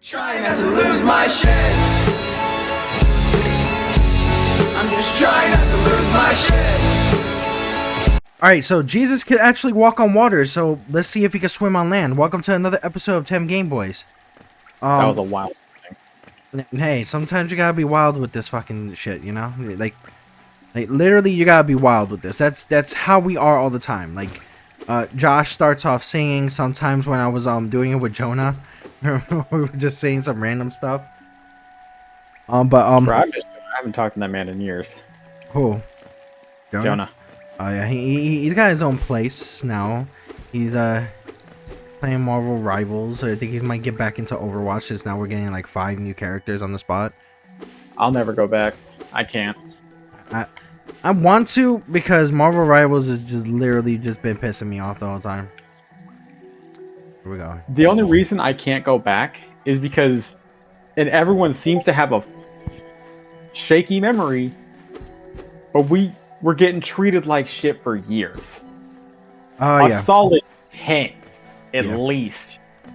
Trying not to lose my shit. I'm just trying not to lose my shit. Alright, so Jesus could actually walk on water, so let's see if he can swim on land. Welcome to another episode of TemGameBoyz. That was a wild thing. Hey, sometimes you gotta be wild with this fucking shit, you know? Like literally you gotta be wild with this. That's how we are all the time. Like, Josh starts off singing sometimes when I was doing it with Jonah. We were just saying some random stuff. I haven't talked to that man in years. Who? Jonah. Oh yeah, he's got his own place now. He's playing Marvel Rivals. I think he might get back into Overwatch since now we're getting like 5 new characters on the spot. I'll never go back. I can't. I want to, because Marvel Rivals has just literally just been pissing me off the whole time. Here we go. The only reason I can't go back is because, and everyone seems to have a shaky memory, but we were getting treated like shit for years. Oh yeah. A solid 10, at least. Oh,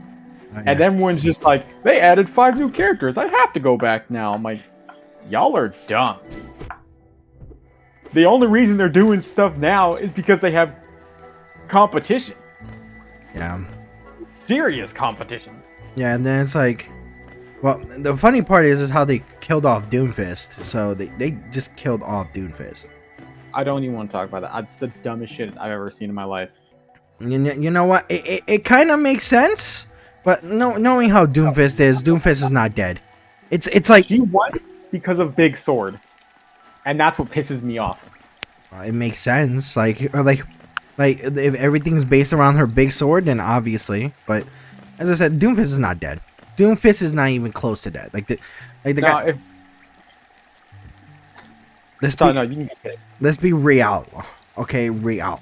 yeah. And everyone's just like, they added 5 new characters. I have to go back now. I'm like, y'all are dumb. The only reason they're doing stuff now is because they have competition. Yeah. Serious competition. Yeah, and then it's like, well, the funny part is how they killed off Doomfist. So they just killed off Doomfist. I don't even want to talk about that. That's the dumbest shit I've ever seen in my life. You know what? It kind of makes sense, but knowing how Doomfist is not dead. It's like She won because of Big Sword, and that's what pisses me off. It makes sense. Like if everything's based around her big sword, then obviously. But as I said, Doomfist is not dead. Doomfist is not even close to dead. Let's be real. Okay, real.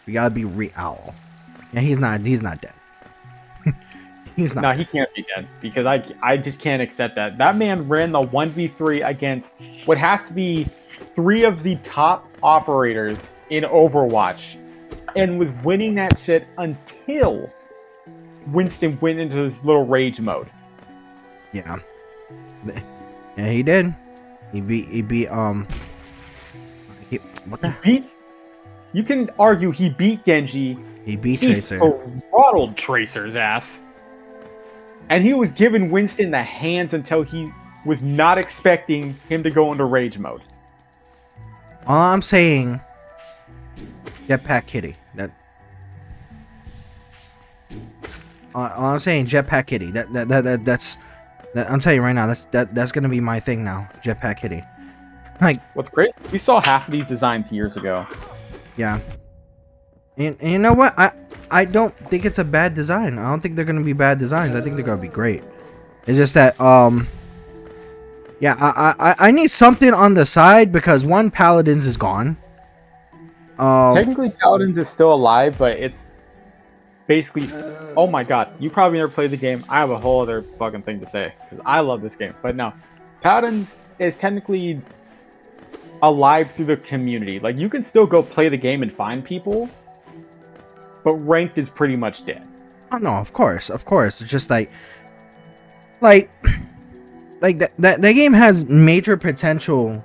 We gotta be real. Yeah, he's not dead. He's not. No, he can't be dead because I just can't accept that. That man ran the 1v3 against what has to be 3 of the top operators in Overwatch, and was winning that shit until Winston went into his little rage mode. Yeah. Yeah, he did. He beat what the? You can argue he beat Genji. He beat He Tracer. throttled Tracer's ass. And he was giving Winston the hands until he was not expecting him to go into rage mode. All I'm saying, Jetpack Kitty. All I'm saying, Jetpack Kitty. That's I'm telling you right now. That's gonna be my thing now. Jetpack Kitty. Like, What's great? We saw half of these designs years ago. yeah. And you know what? I don't think it's a bad design. I don't think they're gonna be bad designs. I think they're gonna be great. It's just that yeah, I need something on the side because one, Paladins is gone. Technically, Paladins is still alive, but it's basically... Oh my god, you probably never played the game. I have a whole other fucking thing to say, because I love this game. But no, Paladins is technically alive through the community. Like, you can still go play the game and find people, but ranked is pretty much dead. Oh no, of course. It's just like that game has major potential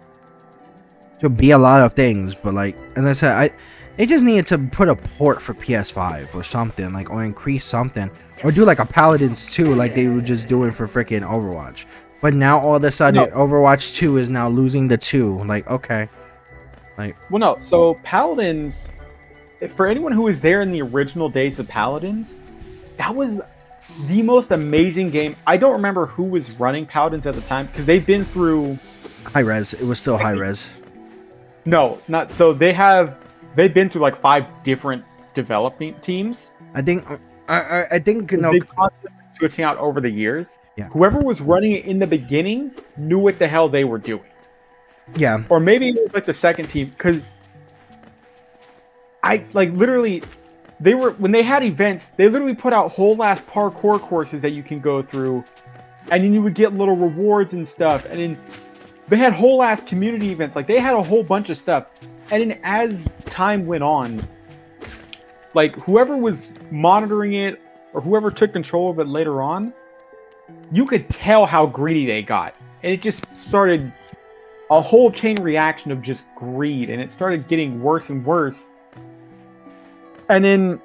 to be a lot of things, but like, as I said, they just needed to put a port for PS5 or something, like, or increase something, or do like a Paladins 2 like they were just doing for freaking Overwatch. But now all of a sudden, Overwatch 2 is now losing the 2. Like, okay, like, Well, no. So Paladins, for anyone who was there in the original days of Paladins, that was the most amazing game. I don't remember who was running Paladins at the time because they've been through high res. It was still high res. No, not so. They've been through like 5 different development teams. I think no. They've constantly been switching out over the years. Yeah. Whoever was running it in the beginning knew what the hell they were doing. Yeah. Or maybe it was like the second team, because I like literally, when they had events, they literally put out whole ass parkour courses that you can go through, and then you would get little rewards and stuff. And then they had whole ass community events. Like, they had a whole bunch of stuff. And then as time went on, like, whoever was monitoring it or whoever took control of it later on, you could tell how greedy they got. And it just started a whole chain reaction of just greed, and it started getting worse and worse. And then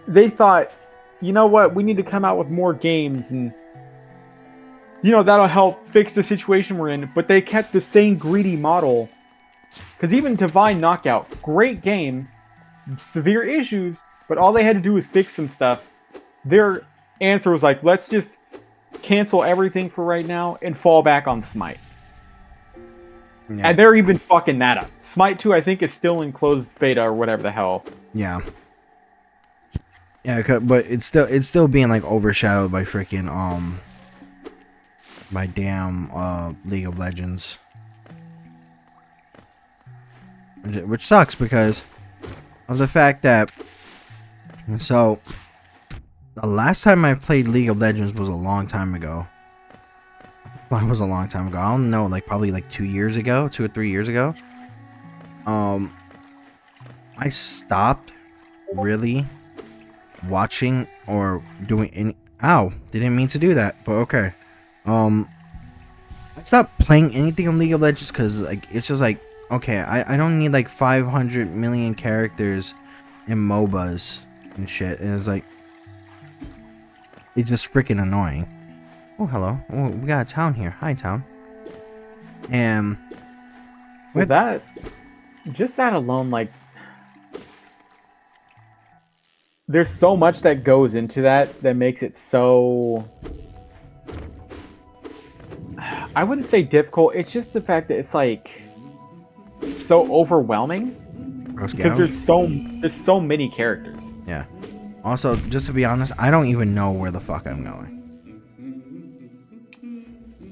they thought, you know what, we need to come out with more games, and that'll help fix the situation we're in. But they kept the same greedy model. Because even Divine Knockout, great game, severe issues, but all they had to do was fix some stuff. Their answer was like, let's just cancel everything for right now and fall back on Smite. Yeah. And they're even fucking that up. Smite 2, I think, is still in closed beta or whatever the hell. Yeah. Yeah, but it's still being like overshadowed by freaking by damn League of Legends. Which sucks because of the fact that, so the last time I played League of Legends was a long time ago. Well, it was a long time ago. I don't know, like probably like 2 years ago, 2 or 3 years ago. I stopped really watching or doing any. Ow! Didn't mean to do that, but okay. I stopped playing anything on League of Legends because like it's just like, okay, I don't need like 500 million characters in MOBAs and shit. And it's like, it's just freaking annoying. Oh, hello. Oh, we got a town here. Hi, town. And with that, just that alone, like, there's so much that goes into that makes it so, I wouldn't say difficult. It's just the fact that it's like so overwhelming because there's so many characters. Yeah. Also, just to be honest, I don't even know where the fuck I'm going.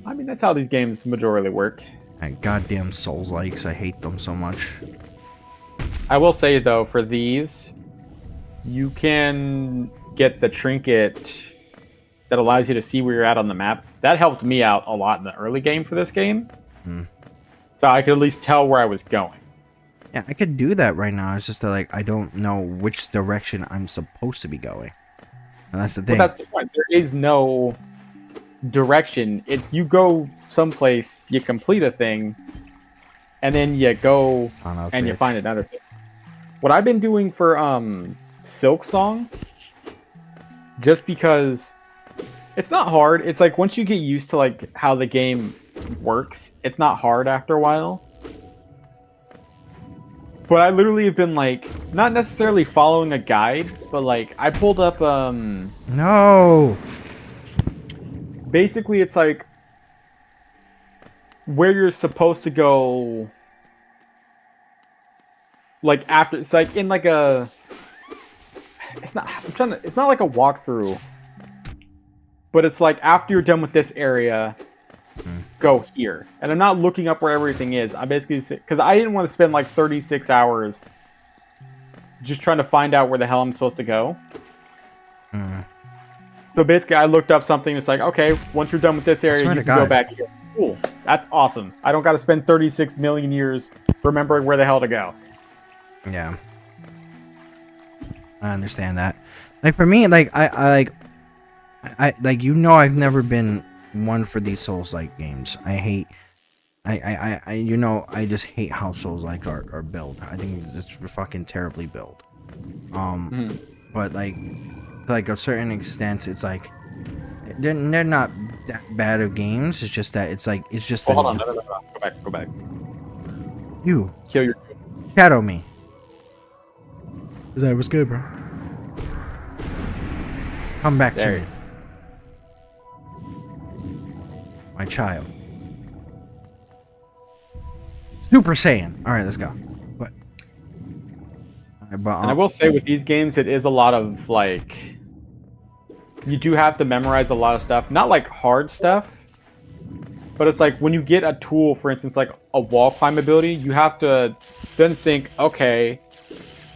I mean, that's how these games majorly work. And goddamn Souls-likes, I hate them so much. I will say though, for these, you can get the trinket that allows you to see where you're at on the map. That helped me out a lot in the early game for this game. So I could at least tell where I was going. Yeah, I could do that right now. It's just that, like, I don't know which direction I'm supposed to be going. And that's the thing. Well, that's the point. There is no direction. If you go someplace, you complete a thing, and then you go and you find another thing. What I've been doing for Silk Song, just because it's not hard. It's like once you get used to like how the game works, it's not hard after a while. But I literally have been like not necessarily following a guide, but like I pulled up No. Basically it's like where you're supposed to go, like after, it's like in like a, it's not like a walkthrough, but it's like after you're done with this area, go here. And I'm not looking up where everything is. I basically, because I didn't want to spend like 36 hours just trying to find out where the hell I'm supposed to go. So basically I looked up something. It's like, okay, once you're done with this area, you can go back here. Cool. That's awesome. I don't got to spend 36 million years remembering where the hell to go. Yeah. I understand that. Like for me, like I like, you know, I've never been one for these Souls-like games. I hate, you know, I just hate how Souls-like are built. I think it's fucking terribly built. But like a certain extent, it's like they're not that bad of games. It's just that it's like it's just. Oh, hold on, no. Go back. You kill your shadow me. Is that was good, bro? Come back to me, my child. Super Saiyan. All right, let's go. But and I will say with these games, it is a lot of like. You do have to memorize a lot of stuff. Not like hard stuff, but it's like when you get a tool, for instance, like a wall climb ability, you have to then think, okay,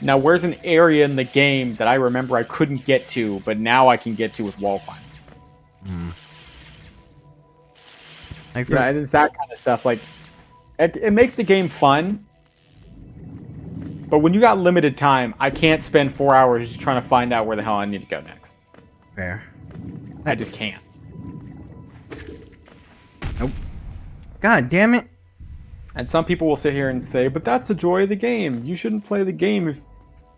now where's an area in the game that I remember I couldn't get to, but now I can get to with wall climbing. Like yeah, it's that kind of stuff. Like it makes the game fun, but when you got limited time, I can't spend 4 hours just trying to find out where the hell I need to go next. Fair. I just can't. Nope. God damn it. And some people will sit here and say, but that's the joy of the game. You shouldn't play the game if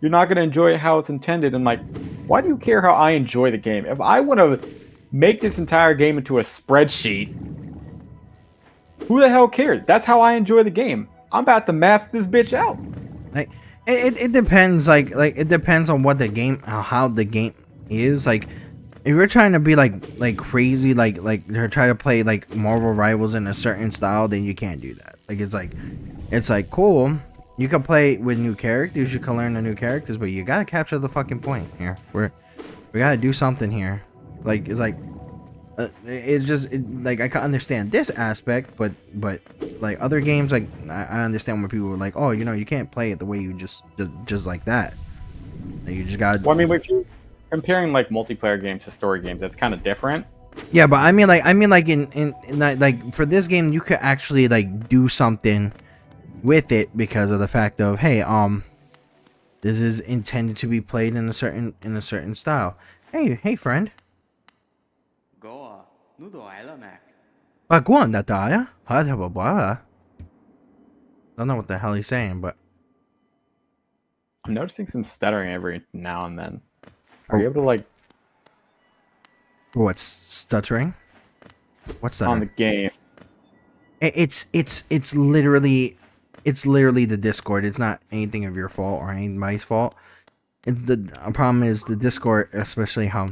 you're not going to enjoy it how it's intended. And like, why do you care how I enjoy the game? If I want to make this entire game into a spreadsheet, who the hell cares? That's how I enjoy the game. I'm about to map this bitch out. Like, it depends. Like it depends on what the game, how the game is. Like, if you're trying to be like crazy, like you're trying to play like Marvel Rivals in a certain style, then you can't do that. Like, it's like cool. You can play with new characters. You can learn the new characters, but you gotta capture the fucking point here. We gotta do something here. Like, it's like. It's just like I can understand this aspect, but like other games, like I understand where people were like, oh, you know, you can't play it the way you just like that. Like, you just got. Well, I mean, if you're comparing like multiplayer games to story games, that's kind of different. Yeah, but I mean like in like for this game, you could actually like do something with it because of the fact of, hey, this is intended to be played in a certain style. Hey friend. 我都挨了 Mac。 Don't know what the hell he's saying, but I'm noticing some stuttering every now and then. Are you able to like what's stuttering? What's that? on the game? It's literally the Discord. It's not anything of your fault or anybody's fault. It's the problem is the Discord, especially how.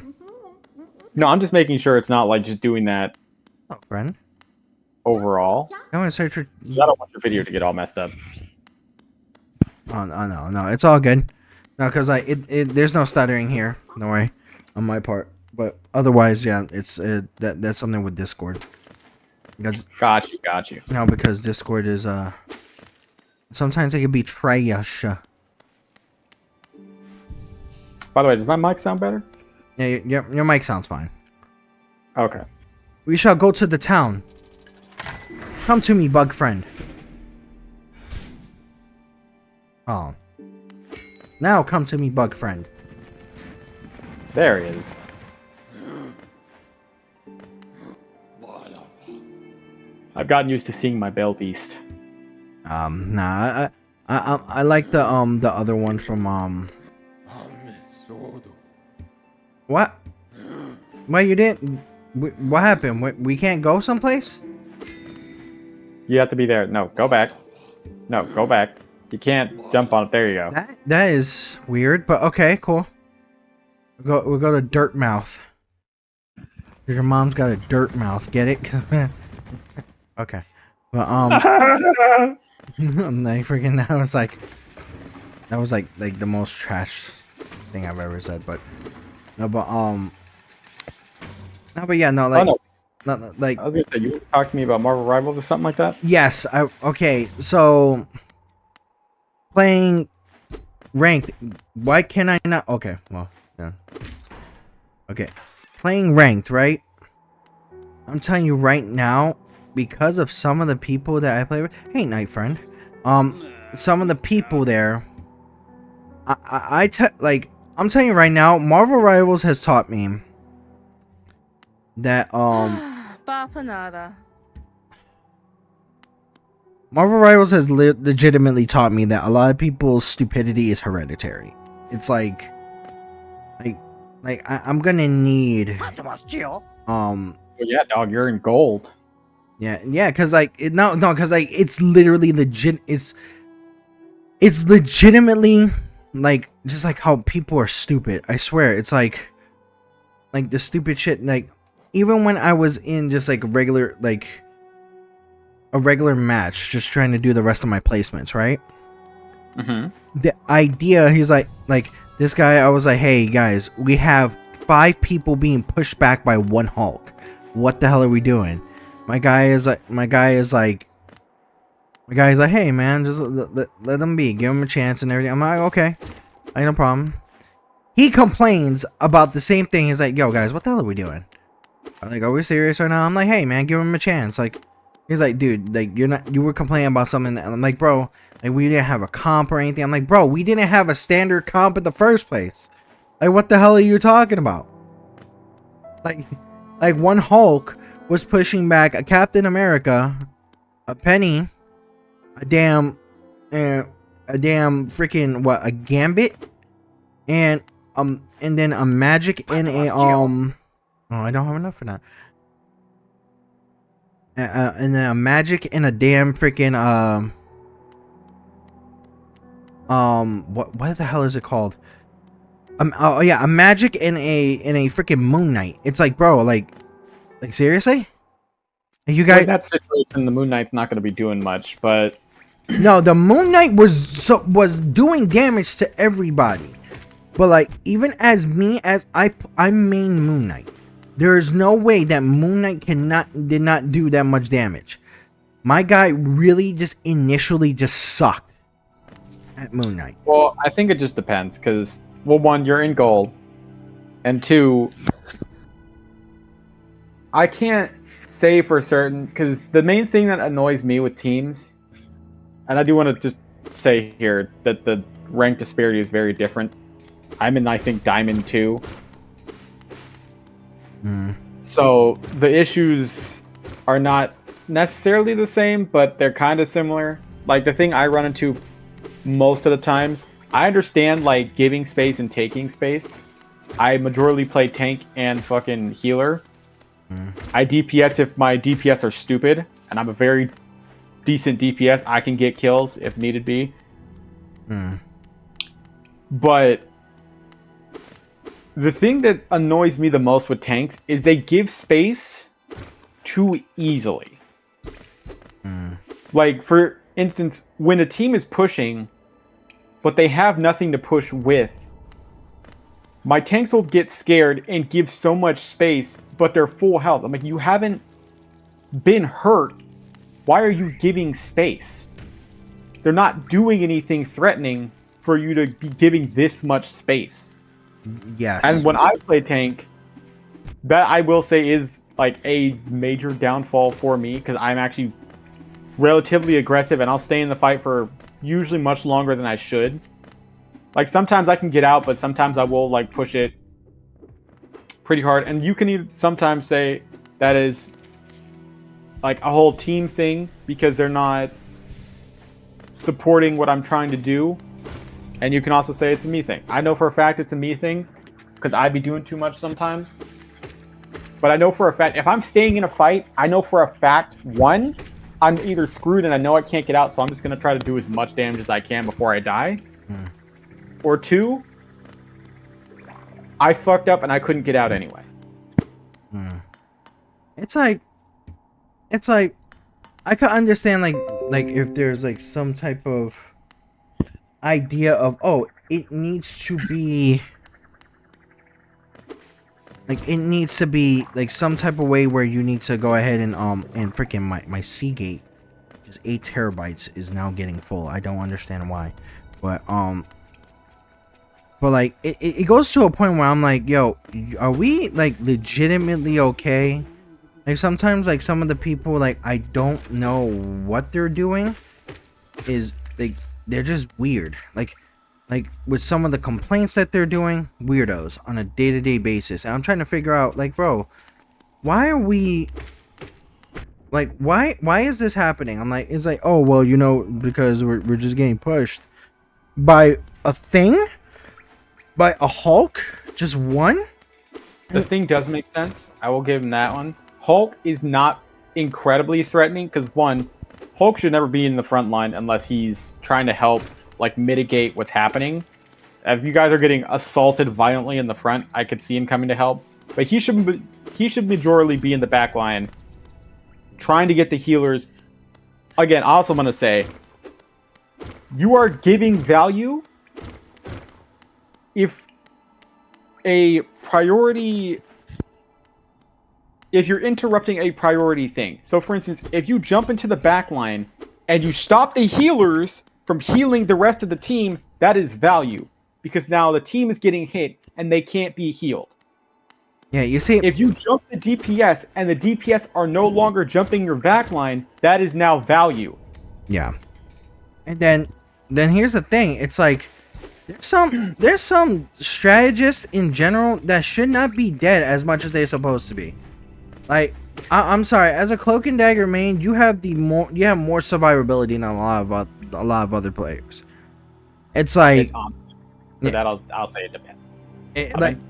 No, I'm just making sure it's not like just doing that Oh, friend. overall. I want to search for. I don't want your video to get all messed up. Oh no, it's all good. No, because like there's no stuttering here. Don't worry, on my part. But otherwise, yeah, it's that's something with Discord. Because Got you. you know, because Discord is sometimes it can be trash. By the way, does my mic sound better? Yeah, your mic sounds fine. Okay. We shall go to the town. Come to me, bug friend. Oh. Now come to me, bug friend. There he is. I've gotten used to seeing my Bell Beast. Nah, I like the other one from What? Why you didn't? What happened? We can't go someplace? You have to be there. No, go back. No, go back. You can't jump on it. There you go. That is weird, but okay, cool. We'll go to Dirt Mouth. Your mom's got a dirt mouth. Get it? Okay. But I'm like freaking. That was like the most trash thing I've ever said. But no, but no, but yeah, no, like, no, like. I was gonna say, you talk to me about Marvel Rivals or something like that. Yes. Okay. So playing ranked. Why can I not? Okay. Well. Yeah. Okay. Playing ranked, right? I'm telling you right now, because of some of the people that I play with. Hey, night friend. Some of the people there. I'm telling you right now, Marvel Rivals has taught me that Marvel Rivals has legitimately taught me that a lot of people's stupidity is hereditary. It's like I'm gonna need Well, yeah, dog, you're in gold. yeah, because like because like it's literally legit. It's legitimately like just like how people are stupid. I swear, it's like the stupid shit. Like even when I was in just like a regular match, just trying to do the rest of my placements, right? Mm-hmm. The idea, he's like this guy. I was like, hey guys, we have 5 people being pushed back by 1 Hulk. What the hell are we doing? My guy is like, hey man, just let them be, give them a chance and everything. I'm like, okay, like, no problem. He complains about the same thing. He's like, yo guys, what the hell are we doing? I'm like, are we serious right now? I'm like, hey man, give him a chance. Like, he's like, dude, like you were complaining about something that, I'm like, bro, like we didn't have a comp or anything. I'm like, bro, we didn't have a standard comp in the first place. Like, what the hell are you talking about? Like 1 Hulk was pushing back a Captain America, a Penny, a damn freaking what, a Gambit, and then a Magic and a oh, I don't have enough for that. And then a Magic and a damn freaking what the hell is it called? Oh yeah, a Magic and a freaking Moon Knight. It's like, bro, like seriously? You guys, in that situation, the Moon Knight's not going to be doing much, but no, the Moon Knight was doing damage to everybody. But like, even as I main Moon Knight, there is no way that Moon Knight did not do that much damage. My guy really just initially just sucked at Moon Knight. Well, I think it just depends, because, well, one, you're in gold, and two, I can't say for certain, because the main thing that annoys me with teams, and I do want to just say here that the rank disparity is very different. I'm in, I think, Diamond 2. So the issues are not necessarily the same, but they're kind of similar. Like, the thing I run into most of the times, I understand, like, giving space and taking space. I majorly play tank and fucking healer. I DPS if my DPS are stupid, and I'm a very decent DPS. I can get kills if needed be. But the thing that annoys me the most with tanks is they give space too easily. Like, for instance, when a team is pushing, but they have nothing to push with, my tanks will get scared and give so much space, but they're full health. I'm like, you haven't been hurt. Why are you giving space? They're not doing anything threatening for you to be giving this much space. Yes. And when I play tank, that I will say is like a major downfall for me, because I'm actually relatively aggressive and I'll stay in the fight for usually much longer than I should. Like, sometimes I can get out, but sometimes I will like push it pretty hard. And you can even sometimes say that is like a whole team thing, because they're not supporting what I'm trying to do. And you can also say it's a me thing. I know for a fact it's a me thing, because I be doing too much sometimes. But I know for a fact, if I'm staying in a fight, I know for a fact, one, I'm either screwed and I know I can't get out, so I'm just going to try to do as much damage as I can before I die. Or two, I fucked up and I couldn't get out anyway. It's like I could understand like if there's like some type of idea of, oh, it needs to be like some type of way where you need to go ahead and freaking my Seagate, which is 8 terabytes, is now getting full. I don't understand why, but like it goes to a point where I'm like, yo, are we like legitimately okay? Like, sometimes like some of the people, like, I don't know what they're doing, is like they're just weird. Like with some of the complaints that they're doing, weirdos on a day-to-day basis. And I'm trying to figure out, like, bro, why are we like, why is this happening? I'm like, it's like, oh, well, you know, because we're just getting pushed by a thing, by a Hulk, just one. The thing does make sense. I will give him that one. Hulk is not incredibly threatening, because one, Hulk should never be in the front line unless he's trying to help, like, mitigate what's happening. If you guys are getting assaulted violently in the front, I could see him coming to help. But he should majorly be in the back line, trying to get the healers. Again, I also want to say, you are giving value if a priority... If you're interrupting a priority thing. So, for instance, if you jump into the back line and you stop the healers from healing the rest of the team, that is value. Because now the team is getting hit and they can't be healed. Yeah, you see, if you jump the DPS and the DPS are no longer jumping your back line, that is now value. Yeah. And then here's the thing. It's like, there's some strategists in general that should not be dead as much as they're supposed to be. Like, I'm sorry. As a cloak and dagger main, you have more survivability than a lot of other players. It's like So that I'll say it depends.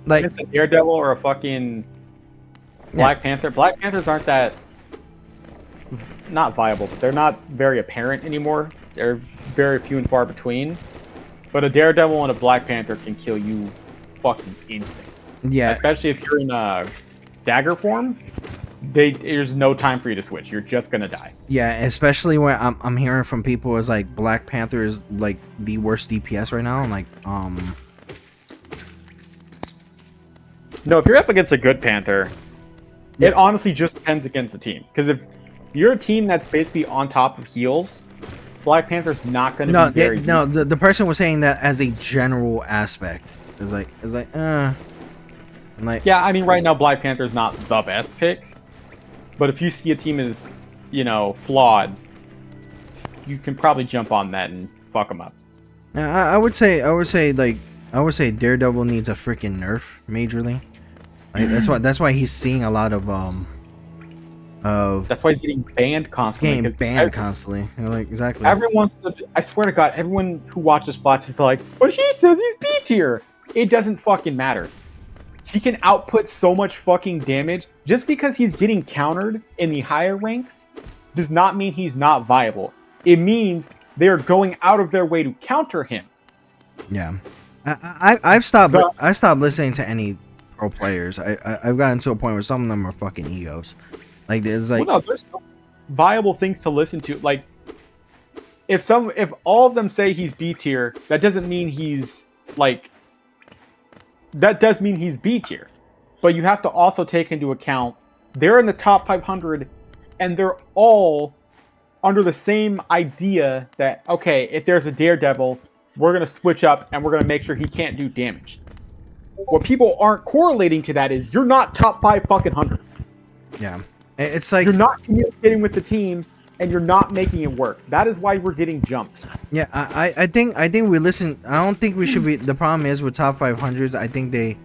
like If it's a Daredevil or a fucking Black Panther. Black Panthers aren't that not viable, but they're not very apparent anymore. They're very few and far between. But a Daredevil and a Black Panther can kill you fucking instantly. Yeah. Especially if you're in a dagger form, there's no time for you to switch. You're just gonna die. Yeah, especially when I'm hearing from people is like Black Panther is like the worst DPS right now. I'm like, No, if you're up against a good Panther, it honestly just depends against the team. Because if you're a team that's basically on top of heals, Black Panther's not going to be very... No, the person was saying that as a general aspect. It's like, I'm like... Yeah, I mean, right now, Black Panther's not the best pick. But if you see a team is, you know, flawed, you can probably jump on that and fuck them up. I would say Daredevil needs a freaking nerf majorly. Like, that's why he's seeing a lot of that's why he's getting banned constantly. Getting banned constantly. Like, exactly. Everyone, I swear to God, everyone who watches bots is like, but he says he's B tier. It doesn't fucking matter. He can output so much fucking damage. Just because he's getting countered in the higher ranks does not mean he's not viable. It means they're going out of their way to counter him. Yeah, I've stopped listening to any pro players. I've gotten to a point where some of them are fucking egos. Like there's like, well, no, there's no viable things to listen to. Like if all of them say he's B tier, that doesn't mean he's like. That does mean he's B tier, but you have to also take into account they're in the top 500, and they're all under the same idea that okay, if there's a Daredevil, we're gonna switch up and we're gonna make sure he can't do damage. What people aren't correlating to that is you're not top 5 fucking 100. Yeah, it's like you're not communicating with the team and you're not making it work. That is why we're getting jumped. Yeah, I think we listen. I don't think we should be. The problem is with top 500s. I think they,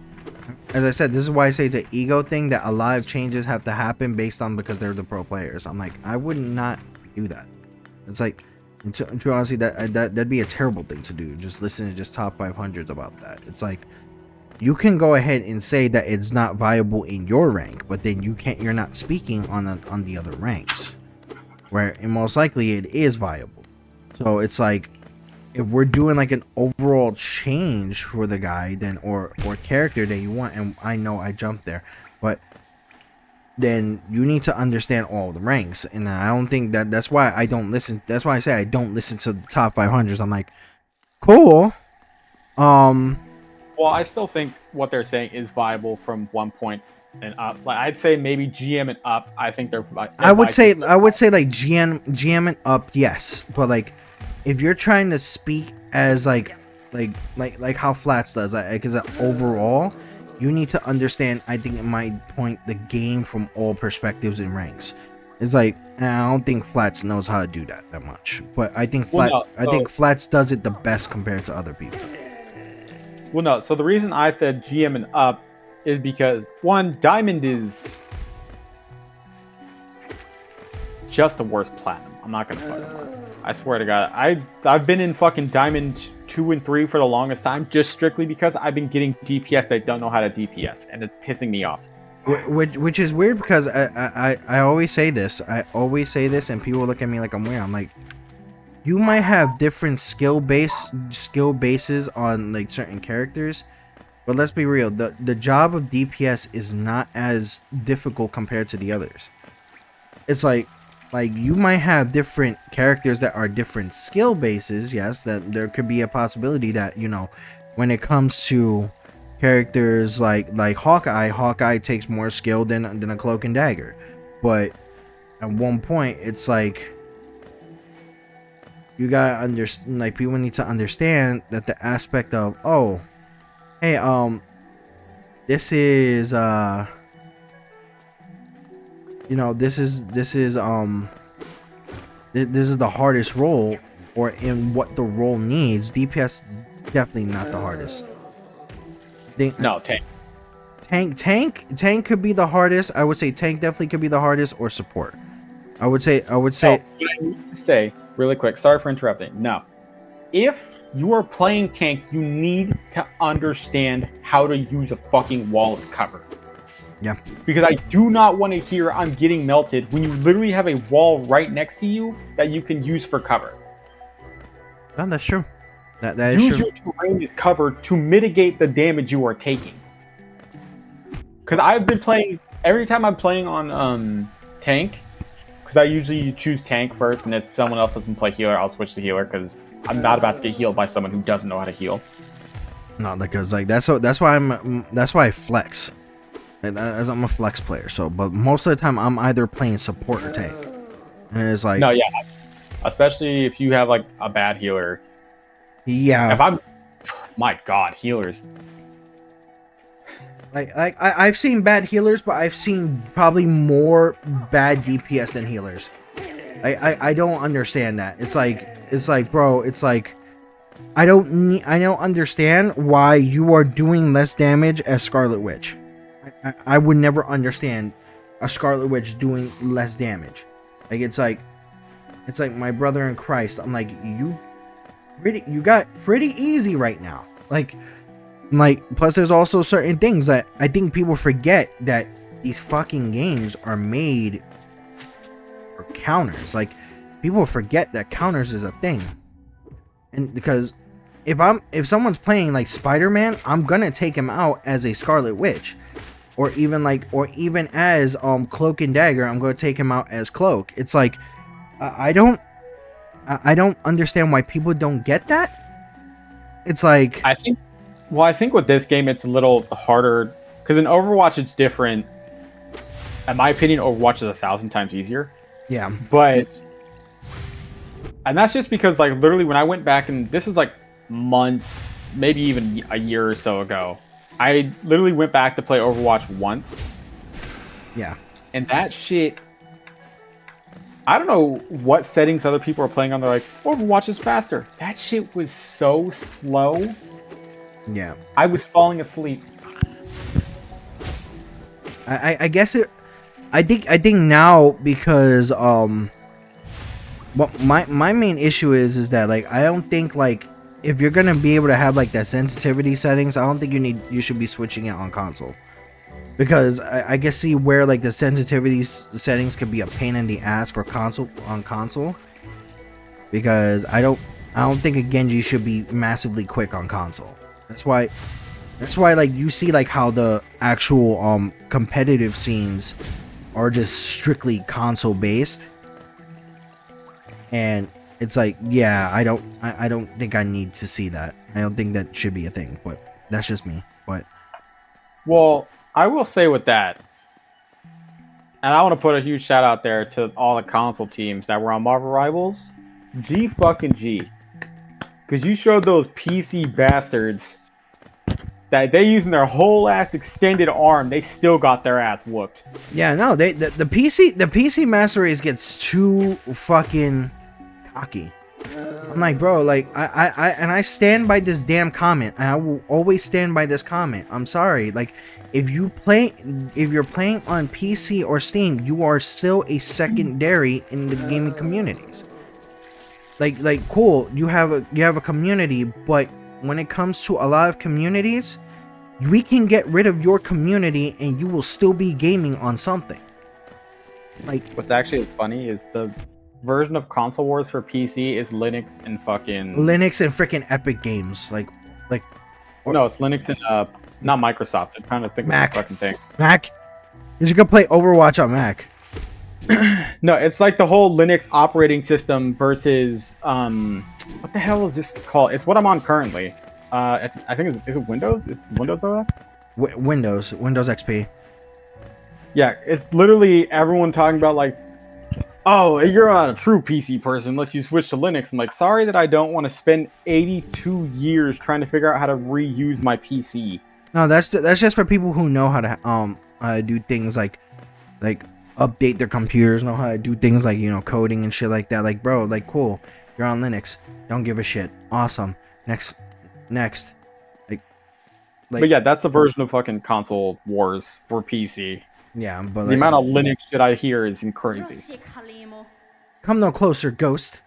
as I said, this is why I say it's an ego thing that a lot of changes have to happen based on because they're the pro players. I'm like, I would not do that. It's like, honestly, that'd be a terrible thing to do. Just listen to just top 500s about that. It's like, you can go ahead and say that it's not viable in your rank, but then you're not speaking on the other ranks, where most likely it is viable. So it's like, if we're doing like an overall change for the guy, then or character that you want, and I know I jumped there, but then you need to understand all the ranks, and I don't think that's why I don't listen. That's why I say I don't listen to the top 500s. I'm like, cool. Well, I still think what they're saying is viable from 1 point and up. Like I'd say maybe GM and up. I think they're. I would say like GM and up, yes. But like, if you're trying to speak as like how Flats does, like as an overall, you need to understand. I think it might point the game from all perspectives and ranks. It's like I don't think Flats knows how to do that much, but I think I think Flats does it the best compared to other people. Well, no. So the reason I said GM and up is because one, Diamond is just the worst platinum. I'm not gonna fucking lie. I swear to God, I've been in fucking Diamond 2 and 3 for the longest time, just strictly because I've been getting DPS that don't know how to DPS, and it's pissing me off. Which is weird because I always say this. And people look at me like I'm weird. I'm like, you might have different skill bases on like certain characters, but let's be real. The job of DPS is not as difficult compared to the others. It's like you might have different characters that are different skill bases. Yes, that there could be a possibility that, you know, when it comes to characters like Hawkeye takes more skill than a cloak and dagger. But at one point, it's like, you gotta understand, like, people need to understand that the aspect of, oh, hey, this is you know, this is the hardest role, or in what the role needs. DPS is definitely not the hardest. No, tank. Tank could be the hardest. I would say tank definitely could be the hardest, or support. I would say. Oh, what I need to say really quick. Sorry for interrupting. No, if you are playing tank, you need to understand how to use a fucking wall as cover. Yeah. Because I do not want to hear I'm getting melted when you literally have a wall right next to you that you can use for cover. No, that's true. That is use true. your terrain as cover to mitigate the damage you are taking. Because I've been playing every time I'm playing on tank. Because I usually choose tank first, and if someone else doesn't play healer, I'll switch to healer because I'm not about to get healed by someone who doesn't know how to heal. No, because like that's why I flex. As I'm a flex player, so but most of the time I'm either playing support or tank, and it's like no, yeah, especially if you have like a bad healer. Yeah, if I'm, my God, healers. Like I've seen bad healers, but I've seen probably more bad DPS than healers. I don't understand that. It's like bro, it's like I don't understand why you are doing less damage as Scarlet Witch. I would never understand a Scarlet Witch doing less damage. Like it's like my brother in Christ. I'm like you got pretty easy right now. Like plus there's also certain things that I think people forget, that these fucking games are made for counters. Like people forget that counters is a thing. And because if someone's playing like Spider-Man, I'm gonna take him out as a Scarlet Witch. Or even as Cloak and Dagger, I'm going to take him out as Cloak. It's like I don't understand why people don't get that. It's like I think with this game it's a little harder because in Overwatch it's different. In my opinion, Overwatch is 1,000 times easier. Yeah, but and that's just because like literally when I went back, and this is like months, maybe even a year or so ago. I literally went back to play Overwatch once. Yeah. And that shit, I don't know what settings other people are playing on. They're like, Overwatch is faster. That shit was so slow. Yeah. I was falling asleep. I guess it. I think now because well, my main issue is that like I don't think like. If you're gonna be able to have like that sensitivity settings, I don't think you should be switching it on console, because I can see where like the sensitivity settings could be a pain in the ass for console. Because I don't think a Genji should be massively quick on console. That's why like you see like how the actual competitive scenes are just strictly console based, and it's like, yeah, I don't think I need to see that. I don't think that should be a thing, but that's just me. But well, I will say with that, and I want to put a huge shout out there to all the console teams that were on Marvel Rivals. G fucking G, because you showed those PC bastards that they using their whole ass extended arm, they still got their ass whooped. Yeah, no, the PC Master Race gets too fucking cocky. I'm like, bro, like I stand by this damn comment. I will always stand by this comment. I'm sorry, like if you're playing on PC or Steam, you are still a secondary in the gaming communities. Like cool, you have a community, but when it comes to a lot of communities, we can get rid of your community and you will still be gaming on something. Like what's actually funny is the version of Console Wars for PC is Linux and freaking Epic Games, no, it's Linux and not Microsoft. I'm trying to think Mac. of the fucking thing. Mac, because you can play Overwatch on Mac. No, it's like the whole Linux operating system versus what the hell is this called? It's what I'm on currently. I think is it Windows? Is Windows OS? Windows XP. Yeah, it's literally everyone talking about like, oh, you're not a true PC person unless you switch to Linux. I'm like, sorry that I don't want to spend 82 years trying to figure out how to reuse my PC. No, that's just for people who know how to do things like update their computers, know how to do things like, you know, coding and shit like that. Like, bro, like, cool, you're on Linux, don't give a shit, awesome. Next, like, Like, but yeah, that's the version of fucking console wars for PC. yeah, but The like, amount of Linux shit I hear is crazy. come no closer, ghost.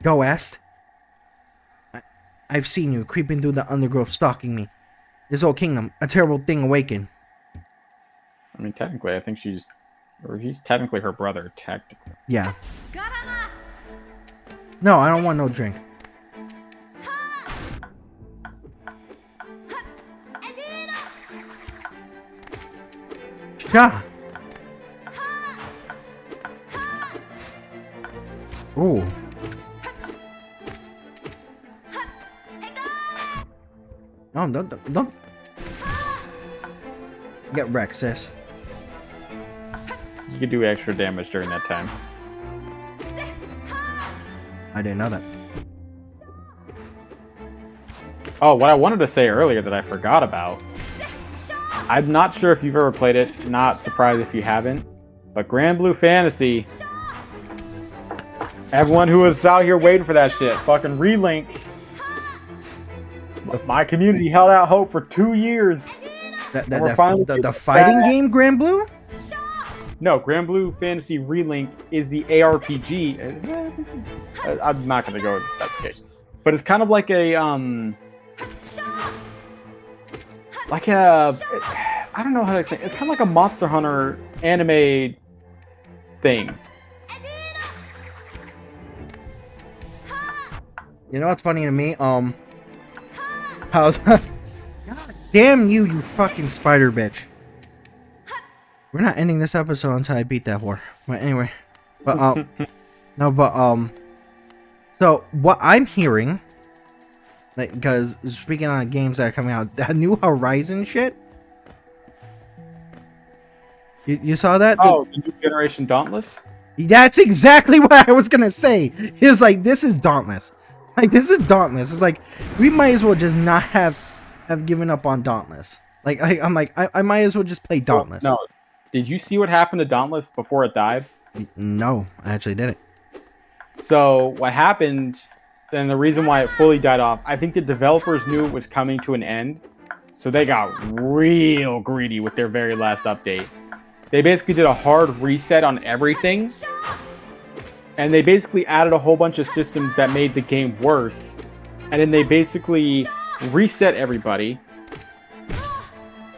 Ghost. I've seen you creeping through the undergrowth, stalking me. This whole kingdom, a terrible thing awakened. I mean, technically, I think he's technically her brother, technically. Yeah. No, I don't want no drink. Yeah. Ooh. No, don't. Get wrecked, sis. You could do extra damage during that time. I didn't know that. Oh, what I wanted to say earlier that I forgot about. I'm not sure if you've ever played it. Not surprised if you haven't. But Grand Blue Fantasy. Everyone who was out here waiting for that shit. Fucking Relink. My community held out hope for 2 years. The fighting game, Grand Blue? No, Grand Blue Fantasy Relink is the ARPG. I'm not going to go into specifications. But it's kind of like a, I don't know how to explain. It's kind of like a Monster Hunter anime thing. You know what's funny to me? How... God damn you, you fucking spider bitch. We're not ending this episode until I beat that whore. But anyway. But, no, but, so, what I'm hearing... Like, because, speaking on games that are coming out, that new Horizon shit... You saw that? Oh, the new generation Dauntless? That's exactly what I was gonna say. He was like, this is Dauntless. Like, this is Dauntless. It's like, we might as well just not have given up on Dauntless. Like, I'm like, I might as well just play Dauntless. No. Did you see what happened to Dauntless before it died? No, I actually didn't. So, what happened, and the reason why it fully died off, I think the developers knew it was coming to an end. So they got real greedy with their very last update. They basically did a hard reset on everything. And they basically added a whole bunch of systems that made the game worse. And then they basically reset everybody.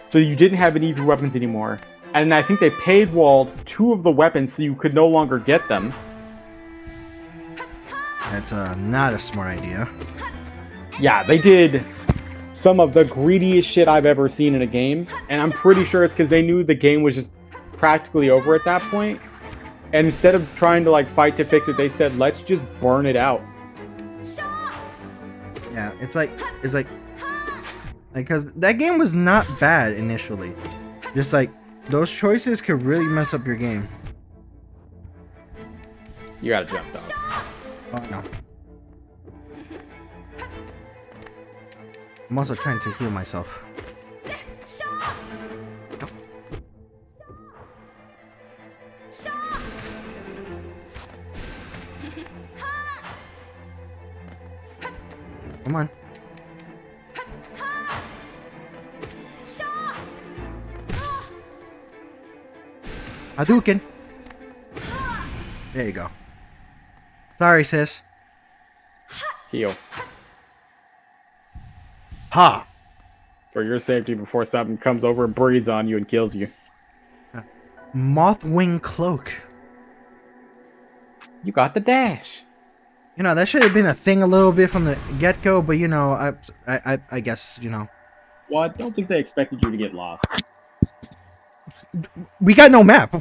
So you didn't have any easy weapons anymore. And I think they paywalled 2 of the weapons so you could no longer get them. That's not a smart idea. Yeah, they did some of the greediest shit I've ever seen in a game. And I'm pretty sure it's because they knew the game was just practically over at that point. And instead of trying to like fight to fix it, they said, let's just burn it out. Yeah, it's like, because that game was not bad initially. Just like, those choices could really mess up your game. You gotta jump though. Oh no. I'm also trying to heal myself. Come on. Hadouken. There you go. Sorry, sis. Heal. Ha! For your safety before something comes over and breathes on you and kills you. Mothwing cloak. You got the dash. You know, that should have been a thing a little bit from the get-go, but you know, I guess, you know. Well, I don't think they expected you to get lost. We got no map.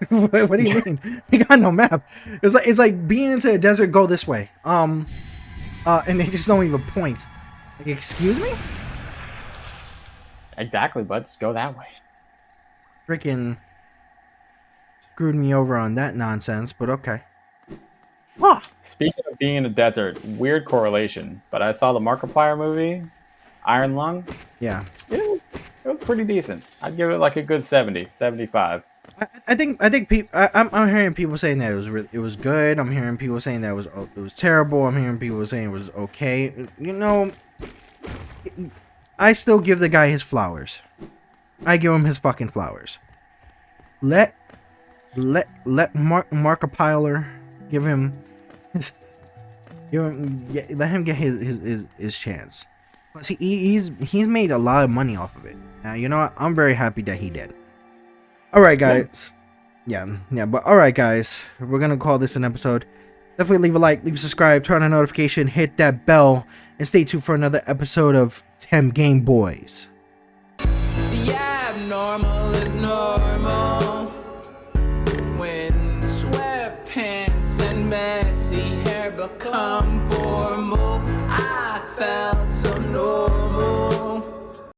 What do you mean? We got no map. It's like being into a desert, go this way. And they just don't even point. Like, excuse me? Exactly, bud. Just go that way. Freaking screwed me over on that nonsense, but okay. Oh! Speaking of being in a desert, weird correlation, but I saw the Markiplier movie, Iron Lung. Yeah. It was pretty decent. I'd give it like a good 70, 75. I think people. I'm hearing people saying that it was good. I'm hearing people saying that it was terrible. I'm hearing people saying it was okay. You know, I still give the guy his flowers. I give him his fucking flowers. Let Markiplier give him his, let him get his chance. Plus he's made a lot of money off of it. Now you know what? I'm very happy that he did. All right, guys. Yeah. But all right, guys. We're gonna call this an episode. Definitely leave a like, leave a subscribe, turn on notification, hit that bell, and stay tuned for another episode of TemGameBoyz. The abnormal is normal when sweatpants and messy hair become formal. I felt so normal.